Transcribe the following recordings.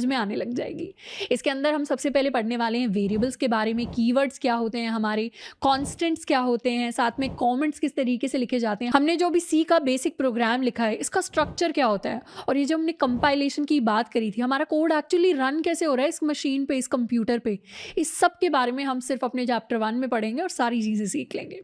में आने लग जाएगी। इसके अंदर हम सबसे पहले पढ़ने वाले हैं वेरिएबल्स के बारे में, कीवर्ड्स क्या होते हैं हमारे, कॉन्स्टेंट्स क्या होते हैं, साथ में कमेंट्स किस तरीके से लिखे जाते हैं, हमने जो भी सी का बेसिक प्रोग्राम लिखा है इसका स्ट्रक्चर क्या होता है, और ये जो हमने कंपाइलेशन की बात करी थी, हमारा कोड एक्चुअली रन कैसे हो रहा है इस मशीन पे, इस कंप्यूटर पे, इस सब के बारे में हम सिर्फ अपने चैप्टर 1 में पढ़ेंगे और सारी चीज़ें सीख लेंगे।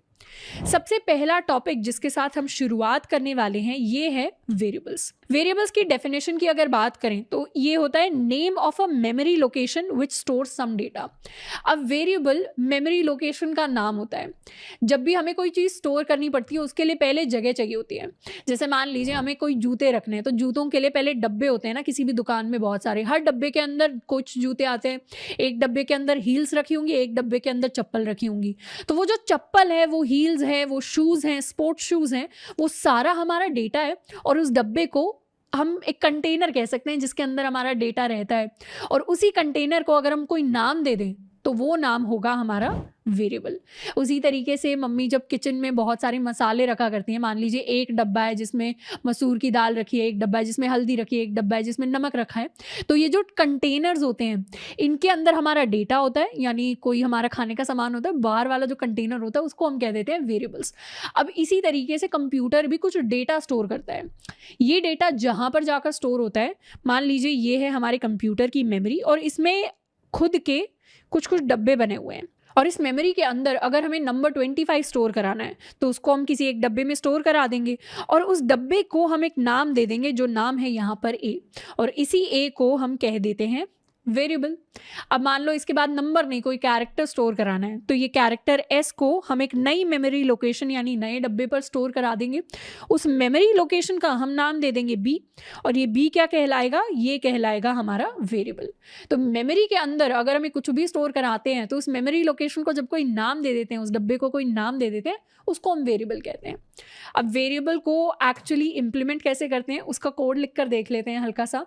सबसे पहला टॉपिक जिसके साथ हम शुरुआत करने वाले हैं ये है वेरिएबल्स। वेरिएबल्स की डेफिनेशन की अगर बात करें तो ये होता है name of a memory location which store some data. अब वेरिएबल मेमोरी लोकेशन का नाम होता है। जब भी हमें कोई चीज़ स्टोर करनी पड़ती है उसके लिए पहले जगह चाहिए होती है। जैसे मान लीजिए हमें कोई जूते रखने हैं तो जूतों के लिए पहले डब्बे होते हैं ना, किसी भी दुकान में बहुत सारे, हर डब्बे के अंदर कुछ जूते आते हैं, एक डब्बे के अंदर हील्स रखी होंगी, एक डब्बे के अंदर चप्पल रखी होंगी। तो वो जो चप्पल है, वो हील्स है, वो शूज़ हैं, स्पोर्ट्स शूज़ हैं, वो सारा हमारा डेटा है और उस डब्बे को हम एक कंटेनर कह सकते हैं जिसके अंदर हमारा डेटा रहता है। और उसी कंटेनर को अगर हम कोई नाम दे दें तो वो नाम होगा हमारा वेरिएबल। उसी तरीके से मम्मी जब किचन में बहुत सारे मसाले रखा करती हैं, मान लीजिए एक डब्बा है जिसमें मसूर की दाल रखी है, एक डब्बा है जिसमें हल्दी रखी है, एक डब्बा है जिसमें नमक रखा है, तो ये जो कंटेनर्स होते हैं इनके अंदर हमारा डेटा होता है, यानी कोई हमारा खाने का सामान होता है, बाहर वाला जो कंटेनर होता है उसको हम कह देते हैं वेरिएबल्स। अब इसी तरीके से कंप्यूटर भी कुछ डेटा स्टोर करता है। ये डेटा जहाँ पर जाकर स्टोर होता है, मान लीजिए ये है हमारे कंप्यूटर की मेमोरी और इसमें खुद के कुछ कुछ डब्बे बने हुए हैं और इस मेमोरी के अंदर अगर हमें नंबर 25 स्टोर कराना है तो उसको हम किसी एक डब्बे में स्टोर करा देंगे और उस डब्बे को हम एक नाम दे देंगे जो नाम है यहाँ पर ए, और इसी ए को हम कह देते हैं वेरिएबल। अब मान लो इसके बाद नंबर नहीं, कोई कैरेक्टर स्टोर कराना है तो ये कैरेक्टर एस को हम एक नई मेमोरी लोकेशन यानी नए डब्बे पर स्टोर करा देंगे। उस मेमोरी लोकेशन का हम नाम दे देंगे बी और ये बी क्या कहलाएगा, ये कहलाएगा हमारा वेरिएबल। तो मेमोरी के अंदर अगर हमें कुछ भी स्टोर कराते हैं तो उस मेमोरी लोकेशन को जब कोई नाम दे देते हैं, उस डब्बे को कोई नाम दे देते हैं, उसको हम वेरिएबल कहते हैं। अब वेरिएबल को एक्चुअली इम्प्लीमेंट कैसे करते हैं उसका कोड लिख कर देख लेते हैं हल्का सा।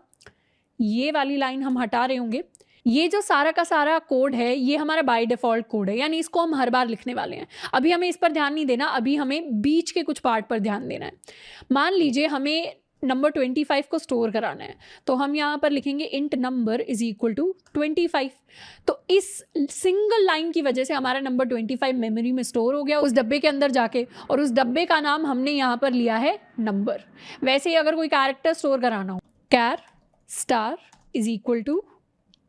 ये वाली लाइन हम हटा रहे होंगे। ये जो सारा का सारा कोड है ये हमारा बाय डिफ़ॉल्ट कोड है, यानी इसको हम हर बार लिखने वाले हैं। अभी हमें इस पर ध्यान नहीं देना, अभी हमें बीच के कुछ पार्ट पर ध्यान देना है। मान लीजिए हमें नंबर 25 को स्टोर कराना है तो हम यहाँ पर लिखेंगे int number is equal to 25। तो इस सिंगल लाइन की वजह से हमारा नंबर 25 मेमोरी में स्टोर हो गया उस डब्बे के अंदर जाके, और उस डब्बे का नाम हमने यहाँ पर लिया है नंबर। वैसे ही अगर कोई कैरेक्टर स्टोर कराना हो, char star is equal to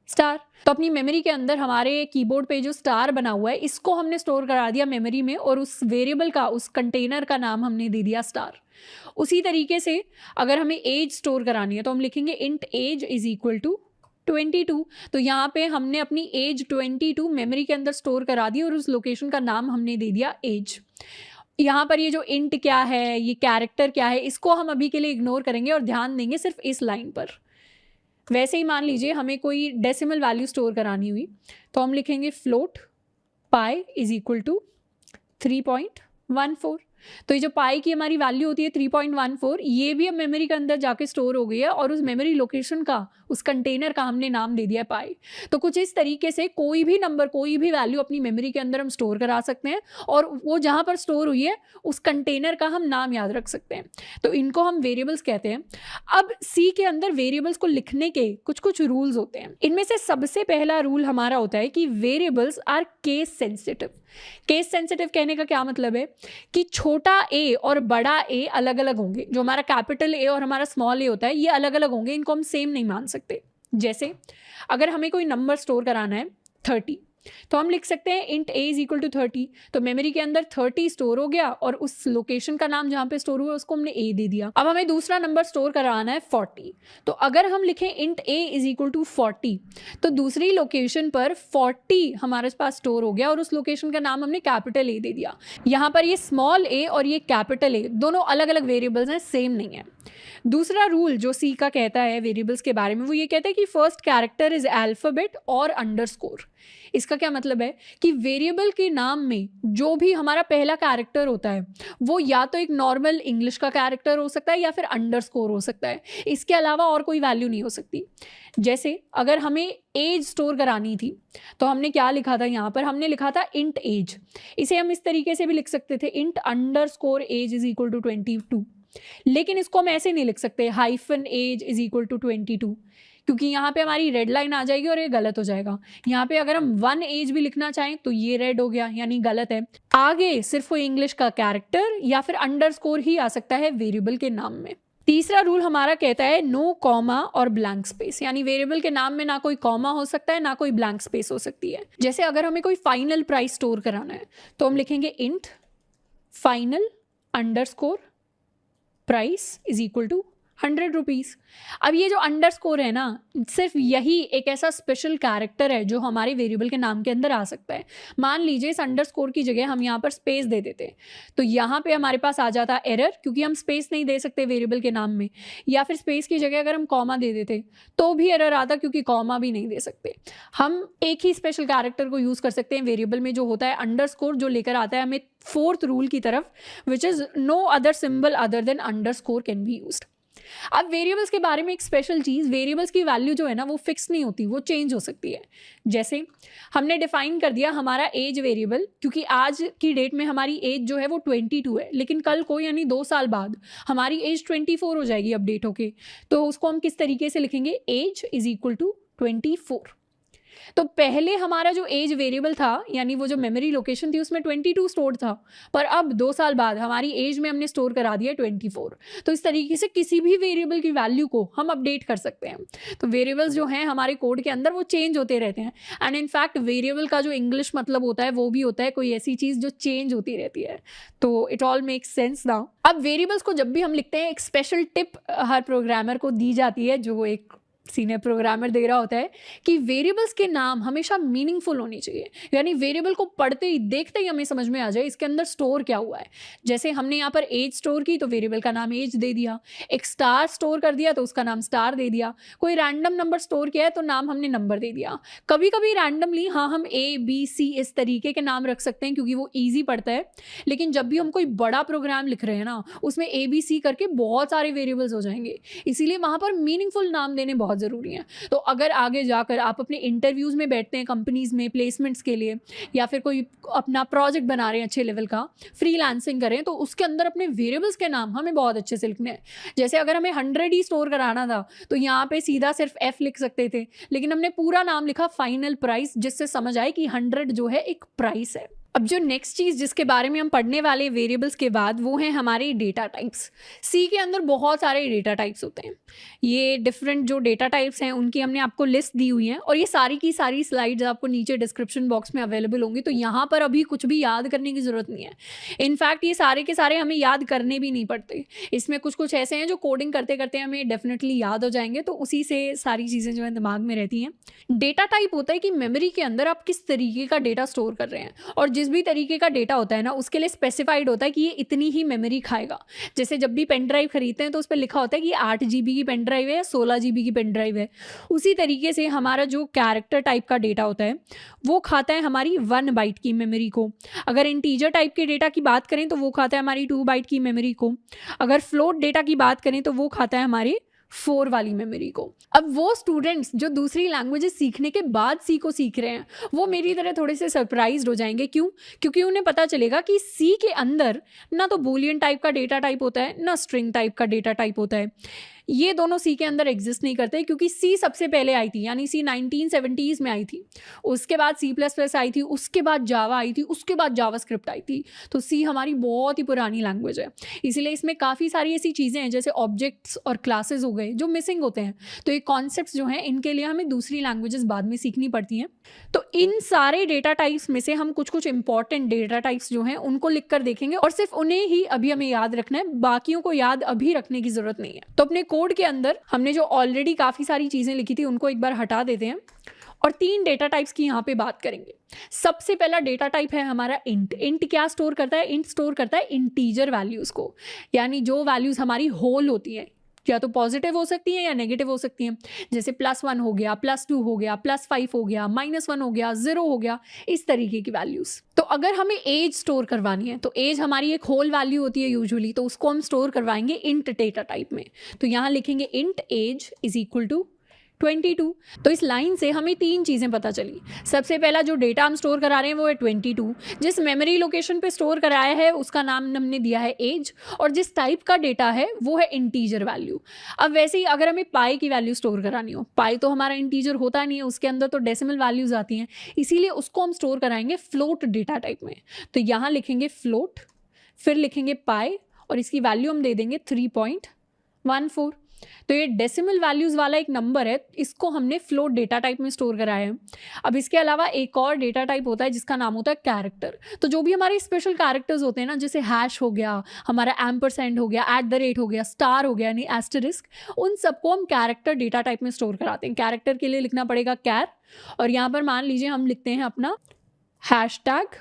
star, तो अपनी मेमोरी के अंदर हमारे कीबोर्ड पे जो स्टार बना हुआ है इसको हमने स्टोर करा दिया मेमोरी में और उस वेरिएबल का, उस कंटेनर का नाम हमने दे दिया स्टार। उसी तरीके से अगर हमें एज स्टोर करानी है तो हम लिखेंगे int age is equal to 22। तो यहाँ पे हमने अपनी एज 22 मेमोरी के अंदर स्टोर करा दी और उस लोकेशन का नाम हमने दे दिया एज। यहाँ पर ये जो इंट क्या है, ये कैरेक्टर क्या है, इसको हम अभी के लिए इग्नोर करेंगे और ध्यान देंगे सिर्फ इस लाइन पर। वैसे ही मान लीजिए हमें कोई डेसिमल वैल्यू स्टोर करानी हुई तो हम लिखेंगे float pi is equal to 3.14। तो ये जो पाई की हमारी वैल्यू होती है 3.14, ये भी अब मेमोरी के अंदर जाके स्टोर हो गई है और उस मेमोरी लोकेशन का, उस कंटेनर का हमने नाम दे दिया है पाई। तो कुछ इस तरीके से कोई भी नंबर, कोई भी वैल्यू अपनी मेमोरी के अंदर हम स्टोर करा सकते हैं और वो जहाँ पर स्टोर हुई है उस कंटेनर का हम नाम याद रख सकते हैं। तो इनको हम वेरिएबल्स कहते हैं। अब सी के अंदर वेरिएबल्स को लिखने के कुछ कुछ रूल्स होते हैं। इनमें से सबसे पहला रूल हमारा होता है कि variables are case sensitive. Case sensitive कहने का क्या मतलब है कि छोटा ए और बड़ा ए अलग अलग होंगे। जो हमारा कैपिटल ए और हमारा स्मॉल ए होता है ये अलग अलग होंगे, इनको हम सेम नहीं मान सकते। जैसे अगर हमें कोई नंबर स्टोर कराना है 30 तो हम लिख सकते हैं int a is equal to 30। तो मेमोरी के अंदर 30 स्टोर हो गया और उस लोकेशन का नाम जहाँ पे स्टोर हुआ उसको हमने ए दे दिया। अब हमें दूसरा नंबर स्टोर कराना है 40, तो अगर हम लिखें int a is equal to 40 तो दूसरी लोकेशन पर 40 हमारे पास स्टोर हो गया और उस लोकेशन का नाम हमने कैपिटल ए दे दिया। यहाँ पर ये स्मॉल ए और ये कैपिटल ए दोनों अलग अलग वेरिएबल्स हैं, सेम नहीं है। दूसरा रूल जो सी का कहता है वेरिएबल्स के बारे में वो ये कहता है कि फर्स्ट कैरेक्टर इज अल्फाबेट और अंडरस्कोर। इसका क्या मतलब है कि वेरिएबल के नाम में जो भी हमारा पहला कैरेक्टर होता है वो या तो एक नॉर्मल इंग्लिश का कैरेक्टर हो सकता है या फिर अंडरस्कोर हो सकता है, इसके अलावा और कोई वैल्यू नहीं हो सकती। जैसे अगर हमें एज स्टोर करानी थी तो हमने क्या लिखा था, यहाँ पर हमने लिखा था इंट एज। इसे हम इस तरीके से भी लिख सकते थे int underscore age is equal to 22, लेकिन इसको हम ऐसे नहीं लिख सकते hyphen age is equal to 22, क्योंकि यहाँ पे हमारी रेड लाइन आ जाएगी और ये गलत हो जाएगा। यहाँ पे अगर हम 1 एज भी लिखना चाहें तो ये रेड हो गया, यानी गलत है। आगे सिर्फ वो इंग्लिश का कैरेक्टर या फिर अंडरस्कोर ही आ सकता है वेरिएबल के नाम में। तीसरा रूल हमारा कहता है नो कॉमा और ब्लैंक स्पेस, यानी वेरिएबल के नाम में ना कोई कॉमा हो सकता है ना कोई ब्लैंक स्पेस हो सकती है। जैसे अगर हमें कोई फाइनल प्राइस स्टोर कराना है तो हम लिखेंगे int final underscore price is equal to 100 rupees. अब ये जो अंडरस्कोर है ना, सिर्फ यही एक ऐसा स्पेशल कैरेक्टर है जो हमारे वेरिएबल के नाम के अंदर आ सकता है। मान लीजिए इस अंडरस्कोर की जगह हम यहाँ पर स्पेस दे देते तो यहाँ पे हमारे पास आ जाता एरर, क्योंकि हम स्पेस नहीं दे सकते वेरिएबल के नाम में। या फिर स्पेस की जगह अगर हम कॉमा दे देते तो भी एरर आता, क्योंकि कॉमा भी नहीं दे सकते। हम एक ही स्पेशल कैरेक्टर को यूज़ कर सकते हैं वेरिएबल में, जो होता है अंडरस्कोर, जो लेकर आता है हमें 4th रूल की तरफ, which is no other symbol other than underscore can be used. अब वेरिएबल्स के बारे में एक स्पेशल चीज़, वेरिएबल्स की वैल्यू जो है ना वो फिक्स नहीं होती, वो चेंज हो सकती है। जैसे हमने डिफाइन कर दिया हमारा एज वेरिएबल, क्योंकि आज की डेट में हमारी एज जो है वो 22 है, लेकिन कल को यानी 2 साल बाद हमारी एज 24 हो जाएगी अपडेट होके। तो उसको हम किस तरीके से लिखेंगे, एज इज इक्वल टू 24। तो पहले हमारा जो एज वेरिएबल था, यानी वो जो मेमोरी लोकेशन थी उसमें 22 स्टोर था, पर अब 2 साल बाद हमारी एज में हमने स्टोर करा दिया 24। तो इस तरीके से किसी भी वेरिएबल की वैल्यू को हम अपडेट कर सकते हैं। तो वेरिएबल्स जो हैं हमारे कोड के अंदर वो चेंज होते रहते हैं। एंड इनफैक्ट वेरिएबल का जो इंग्लिश मतलब होता है वो भी होता है कोई ऐसी चीज़ जो चेंज होती रहती है। तो it all makes sense now. अब वेरिएबल्स को जब भी हम लिखते हैं, एक स्पेशल टिप हर प्रोग्रामर को दी जाती है, जो एक सीनियर प्रोग्रामर दे रहा होता है, कि वेरिएबल्स के नाम हमेशा मीनिंगफुल होनी चाहिए, यानी वेरिएबल को पढ़ते ही देखते ही हमें समझ में आ जाए इसके अंदर स्टोर क्या हुआ है। जैसे हमने यहाँ पर एज स्टोर की तो वेरिएबल का नाम एज दे दिया, एक स्टार स्टोर कर दिया तो उसका नाम स्टार दे दिया, कोई रैंडम नंबर स्टोर किया है तो नाम हमने नंबर दे दिया। कभी कभी रैंडमली हाँ हम A-B-C इस तरीके के नाम रख सकते हैं क्योंकि वो ईजी पड़ता है, लेकिन जब भी हम कोई बड़ा प्रोग्राम लिख रहे हैं ना उसमें A-B-C करके बहुत सारे वेरिएबल्स हो जाएंगे, इसीलिए वहाँ पर मीनिंगफुल नाम देने बहुत ज़रूरी है। तो अगर आगे जाकर आप अपने इंटरव्यूज़ में बैठते हैं कंपनीज़ में प्लेसमेंट्स के लिए, या फिर कोई अपना प्रोजेक्ट बना रहे हैं अच्छे लेवल का, फ्रीलांसिंग करें, तो उसके अंदर अपने वेरिएबल्स के नाम हमें बहुत अच्छे से लिखने हैं। जैसे अगर हमें 100 ही स्टोर कराना था तो यहाँ पे सीधा सिर्फ F लिख सकते थे, लेकिन हमने पूरा नाम लिखा फाइनल प्राइस, जिससे समझ आए कि 100 जो है एक प्राइस है। अब जो नेक्स्ट चीज़ जिसके बारे में हम पढ़ने वाले वेरिएबल्स के बाद, वो हैं हमारे डेटा टाइप्स। सी के अंदर बहुत सारे डेटा टाइप्स होते हैं। ये डिफरेंट जो डेटा टाइप्स हैं उनकी हमने आपको लिस्ट दी हुई है, और ये सारी की सारी स्लाइड्स आपको नीचे डिस्क्रिप्शन बॉक्स में अवेलेबल होंगी, तो यहाँ पर अभी कुछ भी याद करने की ज़रूरत नहीं है। इनफैक्ट ये सारे के सारे हमें याद करने भी नहीं पड़ते। इसमें कुछ कुछ ऐसे हैं जो कोडिंग करते करते हमें डेफिनेटली याद हो जाएंगे, तो उसी से सारी चीज़ें जो है दिमाग में रहती हैं। डेटा टाइप होता है कि मेमोरी के अंदर आप किस तरीके का डेटा स्टोर कर रहे हैं, और जिस भी तरीके का डेटा होता है ना उसके लिए स्पेसिफाइड होता है कि ये इतनी ही मेमोरी खाएगा। जैसे जब भी पेन ड्राइव खरीदते हैं तो उस पर लिखा होता है कि 8 GB की पेन ड्राइव है या 16 GB की पेन ड्राइव है। उसी तरीके से हमारा जो कैरेक्टर टाइप का डेटा होता है वो खाता है हमारी 1 बाइट की मेमोरी को। अगर इंटीजर टाइप के डेटा की बात करें तो वो खाता है हमारी 2 बाइट की मेमोरी को। अगर फ्लोट डेटा की बात करें तो वो खाता है हमारे 4 वाली मेमोरी को। अब वो स्टूडेंट्स जो दूसरी लैंग्वेजेस सीखने के बाद सी को सीख रहे हैं वो मेरी तरह थोड़े से सरप्राइज्ड हो जाएंगे। क्यों? क्योंकि उन्हें पता चलेगा कि सी के अंदर ना तो बूलियन टाइप का डेटा टाइप होता है ना स्ट्रिंग टाइप का डेटा टाइप होता है। ये दोनों सी के अंदर एग्जिस्ट नहीं करते, क्योंकि सी सबसे पहले आई थी, यानी सी 1970s में आई थी। उसके बाद C++ आई थी, उसके बाद जावा आई थी, उसके बाद जावास्क्रिप्ट आई थी। तो सी हमारी बहुत ही पुरानी लैंग्वेज है, इसीलिए इसमें काफ़ी सारी ऐसी चीज़ें हैं जैसे ऑब्जेक्ट्स और क्लासेस हो गए जो मिसिंग होते हैं। तो ये कॉन्सेप्ट्स जो हैं इनके लिए हमें दूसरी लैंग्वेजेस बाद में सीखनी पड़ती हैं। तो इन सारे डेटा टाइप्स में से हम कुछ कुछ इंपॉर्टेंट डेटा टाइप्स जो हैं उनको लिख कर देखेंगे, और सिर्फ उन्हें ही अभी हमें याद रखना है, बाकियों को याद अभी रखने की ज़रूरत नहीं है। तो अपने कोड के अंदर हमने जो ऑलरेडी काफ़ी सारी चीज़ें लिखी थी उनको एक बार हटा देते हैं और 3 डेटा टाइप्स की यहाँ पे बात करेंगे। सबसे पहला डेटा टाइप है हमारा इंट। इंट क्या स्टोर करता है? इंट स्टोर करता है इंटीजर वैल्यूज़ को, यानी जो वैल्यूज़ हमारी होल होती हैं, या तो पॉजिटिव हो सकती हैं या नेगेटिव हो सकती हैं। जैसे +1 हो गया, +2 हो गया, +5 हो गया, -1 हो गया, 0 हो गया, इस तरीके की वैल्यूज़। तो अगर हमें एज स्टोर करवानी है तो एज हमारी एक होल वैल्यू होती है यूजुअली, तो उसको हम स्टोर करवाएंगे इंट डेटा टाइप में। तो यहाँ लिखेंगे int age is equal to 22। तो इस लाइन से हमें 3 चीज़ें पता चली। सबसे पहला जो डेटा हम स्टोर करा रहे हैं वो है 22। जिस मेमोरी लोकेशन पे स्टोर कराया है उसका नाम हमने दिया है एज, और जिस टाइप का डेटा है वो है इंटीजर वैल्यू। अब वैसे ही अगर हमें पाई की वैल्यू स्टोर करानी हो, पाई तो हमारा इंटीजर होता नहीं है, उसके अंदर तो डेसिमल वैल्यूज आती हैं, इसीलिए उसको हम स्टोर कराएंगे फ्लोट डेटा टाइप में। तो यहाँ लिखेंगे फ्लोट, फिर लिखेंगे पाई, और इसकी वैल्यू हम दे देंगे 3.14। तो ये डेसिमल वैल्यूज वाला एक नंबर है, इसको हमने फ्लोट डेटा टाइप में स्टोर कराया है। अब इसके अलावा एक और डेटा टाइप होता है जिसका नाम होता है कैरेक्टर। तो जो भी हमारे स्पेशल कैरेक्टर्स होते हैं ना, जैसे हैश हो गया, हमारा एम्परसेंड हो गया, @ हो गया, स्टार हो गया यानी एस्टरिस्क, उन सबको हम कैरेक्टर डेटा टाइप में स्टोर कराते हैं। कैरेक्टर के लिए लिखना पड़ेगा कैर, और यहाँ पर मान लीजिए हम लिखते हैं अपना हैशटैग।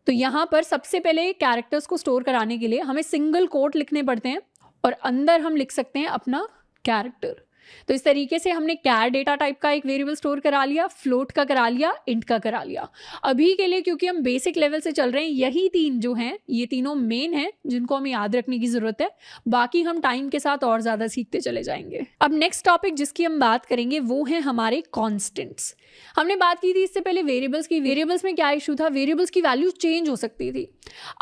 तो यहाँ पर सबसे पहले कैरेक्टर्स को स्टोर कराने के लिए हमें सिंगल कोट लिखने पड़ते हैं, और अंदर हम लिख सकते हैं अपना कैरेक्टर। तो इस तरीके से हमने कैर डेटा टाइप का एक वेरिएबल स्टोर करा लिया, फ्लोट का करा लिया, इंट का करा लिया। अभी के लिए क्योंकि हम बेसिक लेवल से चल रहे हैं, यही 3 जो हैं ये तीनों मेन हैं जिनको हमें याद रखने की जरूरत है। बाकी हम टाइम के साथ और ज़्यादा सीखते चले जाएंगे। अब नेक्स्ट टॉपिक जिसकी हम बात करेंगे वो है हमारे कॉन्स्टेंट्स। हमने बात की थी इससे पहले वेरिएबल्स की। वेरिएबल्स में क्या इशू था, वेरिएबल्स की वैल्यू चेंज हो सकती थी।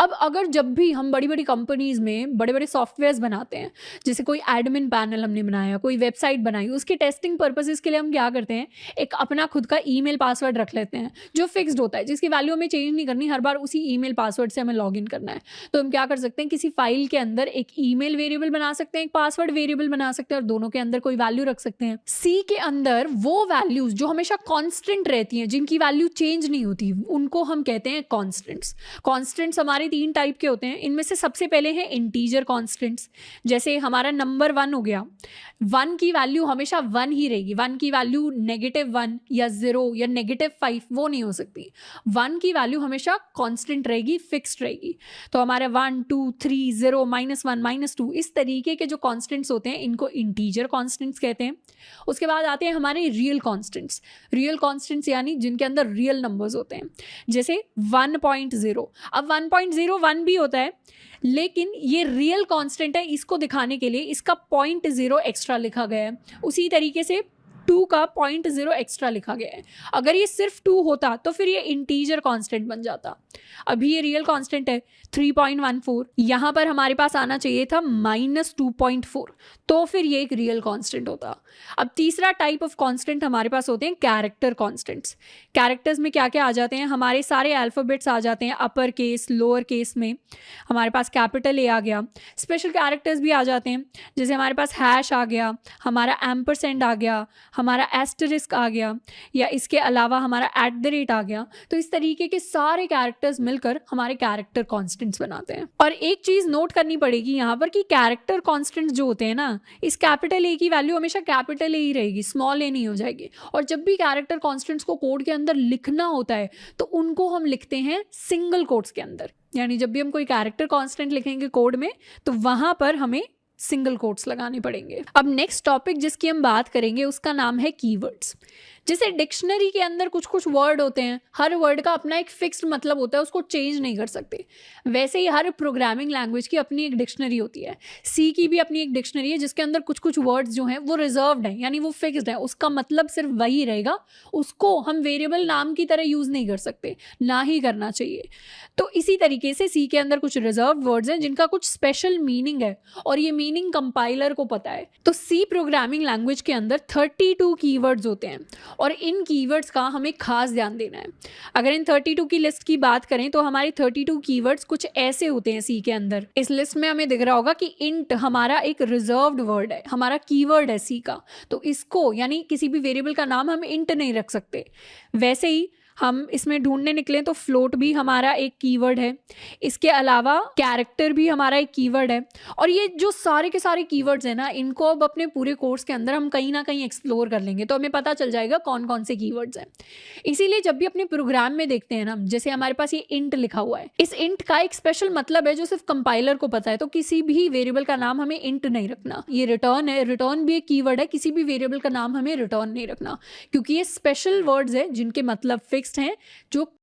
अब अगर जब भी हम बड़ी बड़ी कंपनीज में बड़े बड़े सॉफ्टवेयर्स बनाते हैं, जैसे कोई एडमिन पैनल हमने बनाया, कोई वेबसाइट बनाई, उसके टेस्टिंग पर्पसेस के लिए हम क्या करते हैं, एक अपना खुद का ईमेल पासवर्ड रख लेते हैं जो फिक्स्ड होता है, जिसकी वैल्यू हमें चेंज नहीं करनी, हर बार उसी ईमेल पासवर्ड से हमें लॉगिन करना है। तो हम क्या कर सकते हैं, किसी फाइल के अंदर एक ईमेल वेरिएबल बना सकते हैं, एक पासवर्ड वेरिएबल बना सकते हैं, और दोनों के अंदर कोई वैल्यू रख सकते हैं। सी के अंदर वो वैल्यूज जो हमेशा कॉन्स्टेंट रहती हैं, जिनकी वैल्यू चेंज नहीं होती, उनको हम कहते हैं कॉन्स्टेंट्स। कॉन्स्टेंट्स हमारे 3 टाइप के होते हैं। इनमें से सबसे पहले हैं इंटीजर कॉन्स्टेंट्स। जैसे हमारा नंबर 1 हो गया, 1 की वैल्यू हमेशा 1 ही रहेगी। 1 की वैल्यू -1 या 0 या -5 वो नहीं हो सकती। 1 की वैल्यू हमेशा कांस्टेंट रहेगी, फिक्स्ड रहेगी। तो हमारे 1 2 3 0 -1 -2 इस तरीके के जो कांस्टेंट्स होते हैं इनको इंटीजर कांस्टेंट्स कहते हैं। उसके बाद आते हैं हमारे रियल कांस्टेंट्स। रियल कांस्टेंट्स यानी जिनके अंदर रियल नंबर्स होते हैं, जैसे 1.0। अब 1.0 1 भी होता है, लेकिन ये रियल कांस्टेंट है, इसको दिखाने के लिए इसका 0.0 एक्स्ट्रा लिखा गया है। उसी तरीके से 2 का 0.0 एक्स्ट्रा लिखा गया है। अगर ये सिर्फ 2 होता तो फिर ये इंटीजर कांस्टेंट बन जाता। अभी ये रियल कांस्टेंट है 3.14, यहाँ पर हमारे पास आना चाहिए था -2.4, तो फिर ये एक रियल कांस्टेंट होता। अब तीसरा टाइप ऑफ कांस्टेंट हमारे पास होते हैं कैरेक्टर कांस्टेंट्स। कैरेक्टर्स में क्या क्या आ जाते हैं, हमारे सारे अल्फ़ाबेट्स आ जाते हैं, अपर केस, लोअर केस में हमारे पास कैपिटल ए आ गया। स्पेशल कैरेक्टर्स भी आ जाते हैं, जैसे हमारे पास हैश आ गया, हमारा एम्परसेंड आ गया, हमारा एस्टरिस्क आ गया, या इसके अलावा हमारा @ आ गया। तो इस तरीके के सारे कैरेक्टर्स मिलकर हमारे कैरेक्टर कांस्टेंट्स बनाते हैं। और एक चीज़ नोट करनी पड़ेगी यहाँ पर कि कैरेक्टर कांस्टेंट्स जो होते हैं ना, इस कैपिटल ए की वैल्यू हमेशा कैपिटल ए ही रहेगी, स्मॉल ए नहीं हो जाएगी। और जब भी कैरेक्टर कांस्टेंट्स को कोड के अंदर लिखना होता है तो उनको हम लिखते हैं सिंगल कोट्स के अंदर। यानी जब भी हम कोई कैरेक्टर कांस्टेंट लिखेंगे कोड में तो वहाँ पर हमें सिंगल कोट्स लगाने पड़ेंगे। अब नेक्स्ट टॉपिक जिसकी हम बात करेंगे उसका नाम है कीवर्ड्स। जैसे डिक्शनरी के अंदर कुछ कुछ वर्ड होते हैं, हर वर्ड का अपना एक फिक्स्ड मतलब होता है, उसको चेंज नहीं कर सकते। वैसे ही हर प्रोग्रामिंग लैंग्वेज की अपनी एक डिक्शनरी होती है। सी की भी अपनी एक डिक्शनरी है जिसके अंदर कुछ कुछ वर्ड्स जो हैं वो रिजर्व्ड हैं, यानी वो फिक्स्ड है, उसका मतलब सिर्फ वही रहेगा, उसको हम वेरिएबल नाम की तरह यूज़ नहीं कर सकते, ना ही करना चाहिए। तो इसी तरीके से सी के अंदर कुछ रिजर्व्ड वर्ड्स हैं जिनका कुछ स्पेशल मीनिंग है, और ये मीनिंग कंपाइलर को पता है। तो सी प्रोग्रामिंग लैंग्वेज के अंदर 32 कीवर्ड्स होते हैं, और इन कीवर्ड्स का हमें खास ध्यान देना है। अगर इन 32 की लिस्ट की बात करें तो हमारे 32 कीवर्ड्स कुछ ऐसे होते हैं सी के अंदर। इस लिस्ट में हमें दिख रहा होगा कि इंट हमारा एक रिजर्व्ड वर्ड है, हमारा कीवर्ड है सी का, तो इसको यानी किसी भी वेरिएबल का नाम हम इंट नहीं रख सकते। वैसे ही हम इसमें ढूंढने निकले तो फ्लोट भी हमारा एक कीवर्ड है, इसके अलावा कैरेक्टर भी हमारा एक कीवर्ड है। और ये जो सारे के सारे कीवर्ड्स हैं ना, इनको अब अपने पूरे कोर्स के अंदर हम कहीं ना कहीं एक्सप्लोर कर लेंगे तो हमें पता चल जाएगा कौन कौन से कीवर्ड्स हैं। इसीलिए जब भी अपने प्रोग्राम में देखते हैं ना, जैसे हमारे पास ये इंट लिखा हुआ है, इस इंट का एक स्पेशल मतलब है जो सिर्फ कंपाइलर को पता है। तो किसी भी वेरिएबल का नाम हमें इंट नहीं रखना। ये रिटर्न है, रिटर्न भी एक कीवर्ड है, किसी भी वेरिएबल का नाम हमें रिटर्न नहीं रखना, क्योंकि ये स्पेशल वर्ड्स है जिनके मतलब फिक्स्ड हैं, जो